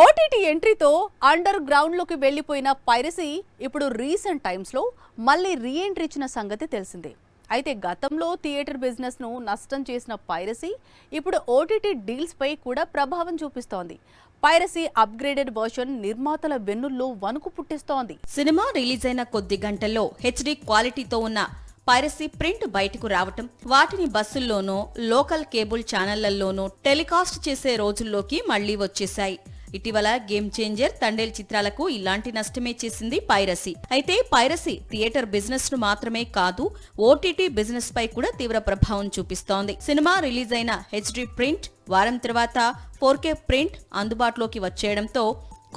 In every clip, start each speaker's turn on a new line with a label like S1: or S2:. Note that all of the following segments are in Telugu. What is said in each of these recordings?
S1: ఓటీటీ ఎంట్రీతో అండర్ గ్రౌండ్ లోకి వెళ్లిపోయిన పైరసీ ఇప్పుడు రీసెంట్ టైమ్స్ లో మళ్ళీ రీఎంట్రీ ఇచ్చిన సంగతి తెలిసిందే. అయితే గతంలో థియేటర్ బిజినెస్ ను నష్టం చేసిన పైరసీ ఇప్పుడు ఓటీటీ డీల్స్ పై కూడా ప్రభావం చూపిస్తోంది. పైరసీ అప్గ్రేడెడ్ వర్షన్ నిర్మాతల వెన్నుల్లో వణుకు పుట్టిస్తోంది.
S2: సినిమా రిలీజ్ అయిన కొద్ది గంటల్లో హెచ్డీ క్వాలిటీతో ఉన్న పైరసీ ప్రింట్ బయటకు రావటం, వాటిని బస్సుల్లోనూ లోకల్ కేబుల్ ఛానళ్లలోనూ టెలికాస్ట్ చేసే రోజుల్లోకి మళ్లీ వచ్చేశాయి. ఇటీవల గేమ్ చేంజర్, తండేల్ చిత్రాలకు ఇలాంటి నష్టమే చేసింది పైరసీ. అయితే పైరసీ థియేటర్ బిజినెస్ ను మాత్రమే కాదు, ఓటీటీ బిజినెస్ పై కూడా తీవ్ర ప్రభావం చూపిస్తోంది. సినిమా రిలీజ్ అయిన హెచ్డీ ప్రింట్ వారం తర్వాత 4K ప్రింట్ అందుబాటులోకి వచ్చేయడంతో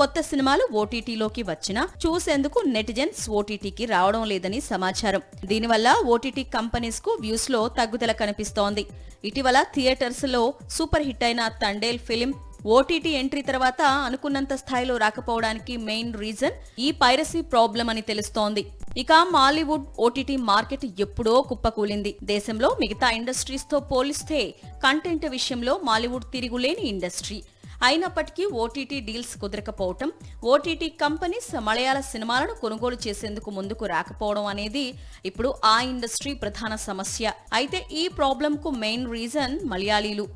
S2: కొత్త సినిమాలు ఓటీటీలోకి వచ్చినా చూసేందుకు నెటిజన్స్ ఓటీటీకి రావడం లేదని సమాచారం. దీనివల్ల ఓటీటీ కంపెనీస్ కు వ్యూస్ లో తగ్గుదల కనిపిస్తోంది. ఇటీవల థియేటర్స్ లో సూపర్ హిట్ అయిన తండేల్ ఫిలిం ఓటీటీ ఎంట్రీ తర్వాత అనుకున్నంత స్థాయిలో రాకపోవడానికి మెయిన్ రీజన్ ఈ పైరసీ ప్రాబ్లం అని తెలుస్తోంది. ఇక మాలీవుడ్ ఓటీటీ మార్కెట్ ఎప్పుడో కుప్పకూలింది. దేశంలో మిగతా ఇండస్ట్రీస్ తో పోలిస్తే కంటెంట్ విషయంలో మాలీవుడ్ తిరుగులేని ఇండస్ట్రీ. అయినప్పటికీ ఓటీటీ డీల్స్ కుదరకపోవటం, ఓటీటీ కంపెనీస్ మలయాళ సినిమాలను కొనుగోలు చేసేందుకు ముందుకు రాకపోవడం అనేది ఇప్పుడు ఆ ఇండస్ట్రీ ప్రధాన సమస్య. అయితే ఈ ప్రాబ్లంకు మెయిన్ రీజన్ మలయాళీలు.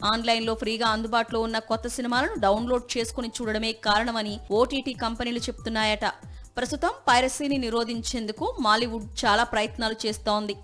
S2: ఆన్లైన్లో ఫ్రీగా అందుబాటులో ఉన్న కొత్త సినిమాలను డౌన్లోడ్ చేసుకుని చూడడమే కారణమని ఓటీటీ కంపెనీలు చెప్తున్నాయట. ప్రస్తుతం పైరసీని నిరోధించేందుకు మాలీవుడ్ చాలా ప్రయత్నాలు చేస్తోంది.